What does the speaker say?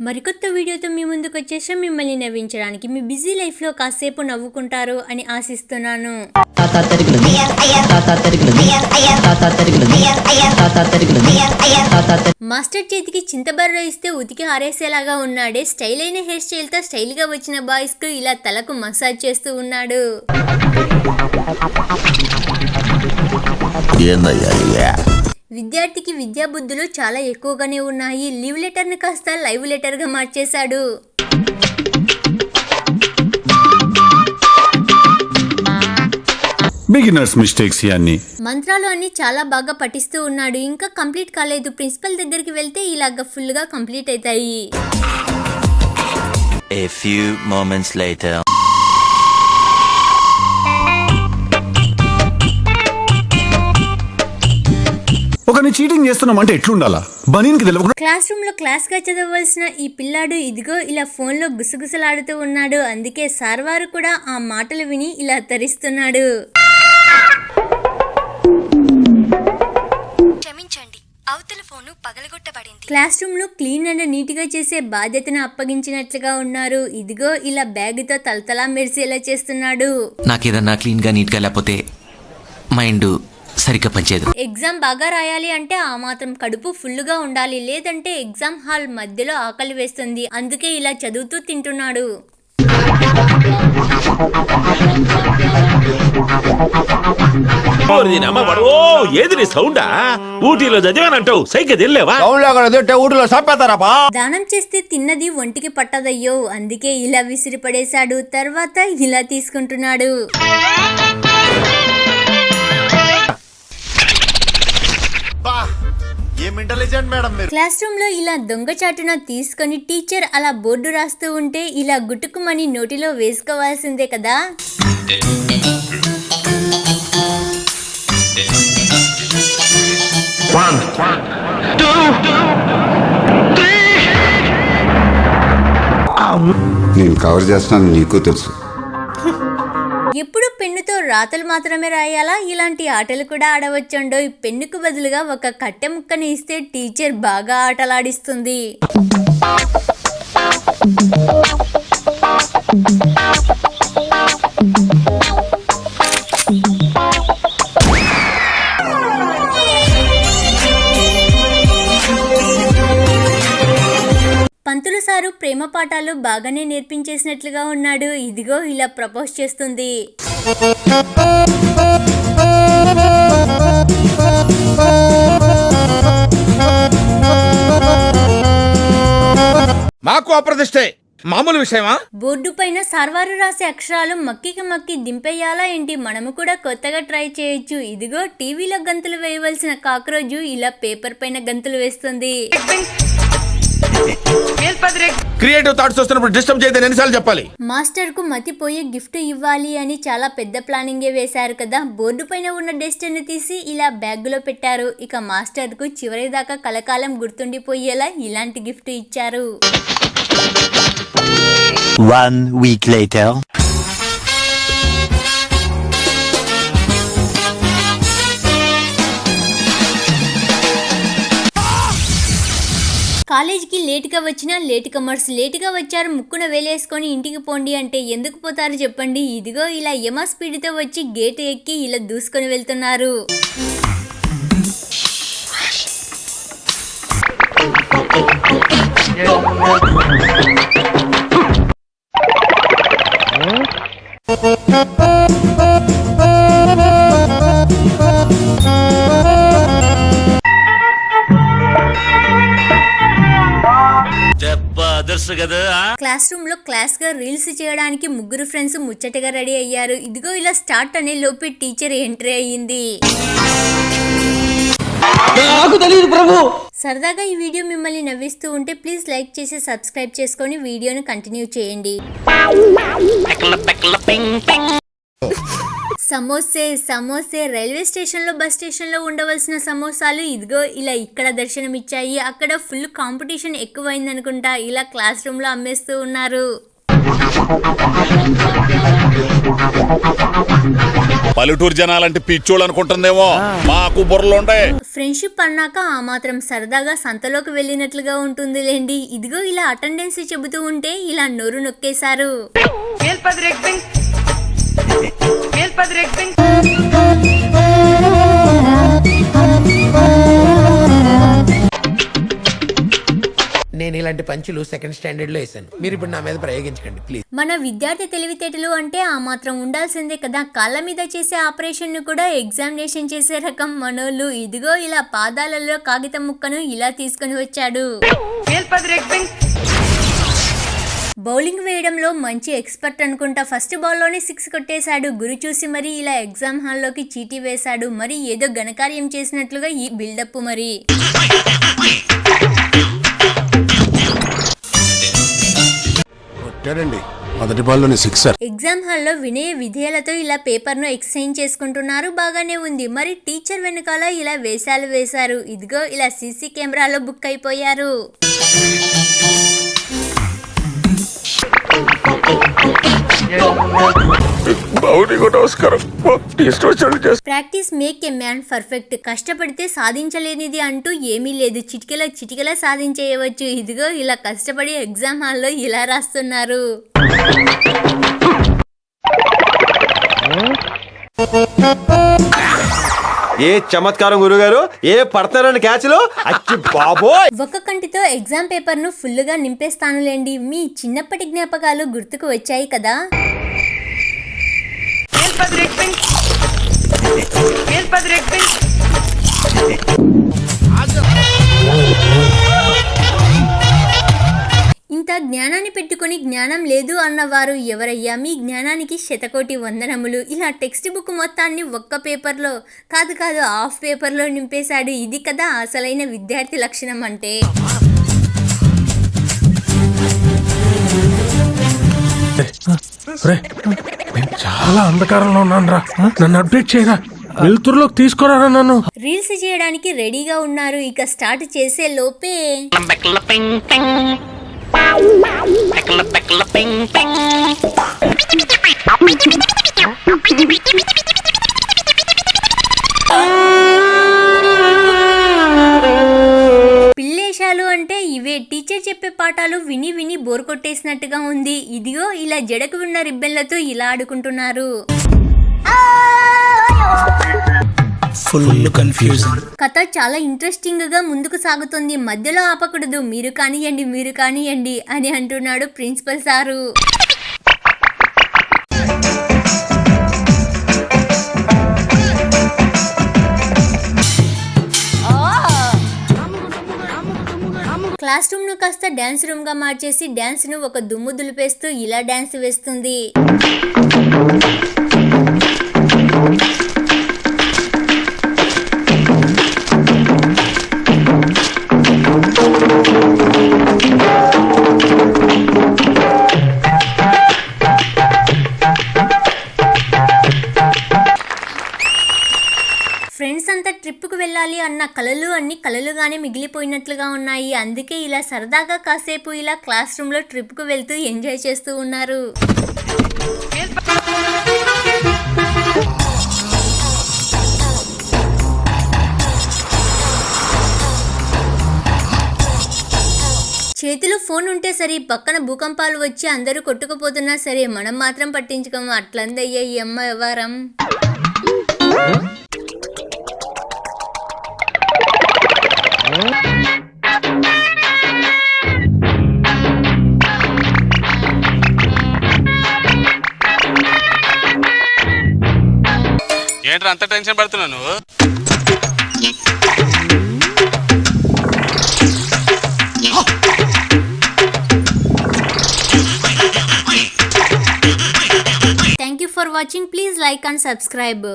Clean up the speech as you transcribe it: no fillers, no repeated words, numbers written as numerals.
మరికొత్త వీడియోతో మీ ముందుకు వచ్చేసి మిమ్మల్ని నవ్వించడానికి. మీ బిజీ లైఫ్ లో కాసేపు నవ్వుకుంటారు అని ఆశిస్తున్నాను. మాస్టర్ చేతికి చింతబర్ర ఇస్తే ఉతికి ఆరేసేలాగా ఉన్నాడే. స్టైల్ అయిన హెయిర్ స్టైల్ తో స్టైల్ గా వచ్చిన బాయ్స్ కు ఇలా తలకు మసాజ్ చేస్తూ ఉన్నాడు. విద్యార్థికి విద్యా బుద్ధులు చాలా ఎక్కువగానే ఉన్నాయి. లీవ్ లెటర్ ని కాస్త లైవ్ లెటర్ గా మార్చేశాడు. బిగినర్స్ మిస్టేక్స్ ఇవన్నీ. మంత్రాలు అన్ని చాలా బాగా పఠిస్తూ ఉన్నాడు. ఇంకా కంప్లీట్ కాలేదు. ప్రిన్సిపల్ దగ్గరికి వెళ్తే ఇలాగ ఫుల్ గా కంప్లీట్ అవుతాయి. A few moments later. ఒకని చీటింగ్ చేస్తున్నామంటే ఎట్లుండాలా? బనీన్కి తెలియకుండా క్లాస్ రూమ్ లో క్లాస్ గా చదవలసిన ఈ పిల్లాడు ఇదిగో ఇలా ఫోన్ లో గుసగుసలాడుతూ ఉన్నాడు. అందుకే సార్ వారు కూడా ఆ మాటలు విని ఇలా తరిస్తున్నాడు. క్షమించండి, అవతల ఫోను పగలగొట్టబడింది. క్లాస్ రూమ్ లో క్లీన్ అండ్ నీట్ గా చేసే బాధ్యతను అప్పగించినట్లుగా ఉన్నారు. ఇదిగో ఇలా బ్యాగ్ తో తలతలా మెరిసేలా చేస్తున్నాడు. నాకేదన్నా క్లీన్ గా నీట్ గా లేకపోతే మైండ్ సరిగ్గా పనిచేయదు. ఎగ్జామ్ బాగా రాయాలి అంటే ఆ మాత్రం కడుపు ఫుల్గా ఉండాలి. లేదంటే ఎగ్జామ్ హాల్ మధ్యలో ఆకలి వేస్తుంది. అందుకే ఇలా చదువుతూ తింటున్నాడు. ఊటీలో చదివానంటావు సైకిల్ వెళ్ళేవా? దానం చేస్తే తిన్నది ఒంటికి పట్టదయ్యో. అందుకే ఇలా విసిరి పడేశాడు. తర్వాత ఇలా తీసుకుంటున్నాడు. క్లాస్ రూమ్ లో ఇలా దొంగచాటున తీసుకొని టీచర్ అలా బోర్డు రాస్తూ ఉంటే ఇలా గుట్టుకుమని నోటిలో వేసుకోవాల్సిందే కదా. నేను కవర్ చేస్తాను, నీకు తెలుసు. ఎప్పుడు పెన్నుతో రాతలు మాత్రమే రాయాలా? ఇలాంటి ఆటలు కూడా ఆడవచ్చండో. పెన్నుకు బదులుగా ఒక కట్టె ముక్కని ఇస్తే టీచర్ బాగా ఆటలాడిస్తుంది. పంతులు సారు ప్రేమ పాఠాలు బాగానే నేర్పించేసినట్లుగా ఉన్నాడు. ఇదిగో ఇలా ప్రపోజ్ చేస్తుంది. మాకు అప్రదిష్టే మామూలు విషయమా? బోర్డు పైన సార్వారు రాసే అక్షరాలు మక్కికి మక్కి దింపేయాలా ఏంటి? మనము కూడా కొత్తగా ట్రై చేయొచ్చు. ఇదిగో టీవీలో గంతులు వేయవలసిన కాక్రోజు ఇలా పేపర్ పైన గంతులు వేస్తుంది. క్రియేటివ్ థాట్స్ వస్తున్నప్పుడు డిస్టర్బ్ చేయదని ఎన్నిసార్లు చెప్పాలి? మాస్టర్ కు మతిపోయే గిఫ్ట్ ఇవ్వాలి అని చాలా పెద్ద ప్లానింగే వేశారు కదా. బోర్డు పైన ఉన్న డెస్టర్ ని తీసి ఇలా బ్యాగ్ లో పెట్టారు. ఇక మాస్టర్ కు చివరి దాకా కలకాలం గుర్తుండిపోయేలా ఇలాంటి గిఫ్ట్ ఇచ్చారు. 1 week later. కాలేజీకి లేటుగా వచ్చినా లేట్ కమర్స్. లేటుగా వచ్చారు, ముక్కున వేలేసుకొని ఇంటికి పోండి అంటే ఎందుకు పోతారు చెప్పండి. ఇదిగో ఇలా యమ స్పీడ్తో వచ్చి గేట్ ఎక్కి ఇలా దూసుకొని వెళ్తున్నారు. క్లాస్ రూమ్ లో క్లాస్ గా రీల్స్ చేయడానికి ముగ్గురు ఫ్రెండ్స్ ముచ్చటగా రెడీ అయ్యారు. ఇదిగో ఇలా స్టార్ట్ అనే లోపే టీచర్ ఎంట్రీ అయ్యింది. సరదాగా ఈ వీడియో మిమ్మల్ని నవ్విస్తూ ఉంటే ప్లీజ్ లైక్ చేసి సబ్స్క్రైబ్ చేసుకొని వీడియోను కంటిన్యూ చేయండి. సమోసే సమోసే రైల్వే స్టేషన్ లో బస్ స్టేషన్ లో ఉండవలసిన సమోసాలు ఇదిగో ఇలా ఇక్కడ దర్శనమిచ్చాయి. అక్కడ ఫుల్ కాంపిటీషన్ ఎక్కువైంది అనుకుంటా. ఇలా క్లాస్ రూమ్ లో అమ్మేస్తూ ఉన్నారు. పల్లెటూరు జనాలంటే పిచ్చోళ్ళు అనుకుంటుందేమో, మాకు బుర్రలుండే. ఫ్రెండ్షిప్ అన్నాక ఆ మాత్రం సరదాగా సంతలోకి వెళ్ళినట్లుగా ఉంటుందిలేండి. ఇదిగో ఇలా అటెండెన్స్ చెబుతూ ఉంటే ఇలా నోరు నొక్కేశారు. నేను ఇలాంటి పంచులు సెకండ్ స్టాండర్డ్ లో వేసాను. మీరు ఇప్పుడు నా మీద ప్రయోగించకండి ప్లీజ్. మన విద్యార్థి తెలివితేటలు అంటే ఆ మాత్రం ఉండాల్సిందే కదా. కాళ్ళ మీద చేసే ఆపరేషన్ ను కూడా ఎగ్జామినేషన్ చేసే రకం మనోళ్ళు. ఇదిగో ఇలా పాదాలలో కాగితం ముక్కను ఇలా తీసుకొని వచ్చాడు. బౌలింగ్ వేయడంలో మంచి ఎక్స్పర్ట్ అనుకుంటా. ఫస్ట్ బాల్లోనే 6 కొట్టేశాడు. గురి చూసి మరి ఇలా ఎగ్జామ్ హాల్లోకి చీటీ వేశాడు. మరి ఏదో ఘనకార్యం చేసినట్లుగా ఈ బిల్డప్. మరి మొదటి బాల్లోనే 6. ఎగ్జామ్ హాల్లో వినయ విధేయాలతో ఇలా పేపర్ను ఎక్స్చేంజ్ చేసుకుంటున్నారు. బాగానే ఉంది. మరి టీచర్ వెనకాల ఇలా వేషాలు వేశారు. ఇదిగో ఇలా సీసీ కెమెరాలో బుక్ అయిపోయారు. Practice make a man perfect. కష్టపడితే సాధించలేనిది అంటూ ఏమీ లేదు. చిటికెలా సాధించేయవచ్చు. ఇదిగో ఇలా కష్టపడి ఎగ్జామ్ హాల్లో ఇలా రాస్తున్నారు. ఏ చమత్కారం గురుగారు, ఏ పడతారని క్యాచ్లు అచ్చి బాబోయ్. ఒక్క కంటితో ఎగ్జామ్ పేపర్ ను ఫుల్ గా నింపేస్తానులేండి. మీ చిన్నప్పటి జ్ఞాపకాలు గుర్తుకు వచ్చాయి కదా. ఇంత జ్ఞానాన్ని పెట్టుకుని జ్ఞానం లేదు అన్నవారు ఎవరయ్యా? మీ జ్ఞానానికి శతకోటి వందనములు. ఇలా టెక్స్ట్ బుక్ మొత్తాన్ని ఒక్క పేపర్లో కాదు హాఫ్ పేపర్లో నింపేశాడు. ఇది కదా అసలైన విద్యార్థి లక్షణం అంటే. చాలా అంధకారంలో ఉన్నాను రా, నన్ను అప్డేట్ చేయరా, వెలుతురులోకి తీసుకురా నన్ను. రీల్స్ చేయడానికి రెడీగా ఉన్నారు. ఇక స్టార్ట్ చేసే లోపే పిల్లేశాలు అంటే ఇవే. టీచర్ చెప్పే పాఠాలు విని విని బోర్ కొట్టేసినట్టుగా ఉంది. ఇదిగో ఇలా జడకు ఉన్న రిబ్బన్లతో ఇలా ఆడుకుంటున్నారు. Full confusion. కథ చాలా ఇంట్రెస్టింగ్ గా ముందుకు సాగుతుంది. మధ్యలో ఆపకూడదు. మీరు కానియండి అని అంటున్నాడు ప్రిన్సిపల్ సారు. క్లాస్ రూమ్ ను కాస్త డాన్స్ రూమ్ గా మార్చేసి డాన్స్ ను ఒక దుమ్ము దులిపేస్తూ ఇలా డాన్స్ వేస్తుంది. ఫ్రెండ్స్ అంతా ట్రిప్కు వెళ్ళాలి అన్న కలలు అన్ని కలలుగానే మిగిలిపోయినట్లుగా ఉన్నాయి. అందుకే ఇలా సరదాగా కాసేపు ఇలా క్లాస్ రూమ్లో ట్రిప్కు వెళ్తూ ఎంజాయ్ చేస్తూ ఉన్నారు. చేతిలో ఫోన్ ఉంటే సరే, పక్కన భూకంపాలు వచ్చి అందరూ కొట్టుకుపోతున్నా సరే మనం మాత్రం పట్టించుకోము. అట్లందయ్యా ఈ అమ్మ వ్యవహారం. ఏంట్రా అంత టెన్షన్ పడుతున్నావు నువ్వు? Thank you for watching. Please like and subscribe.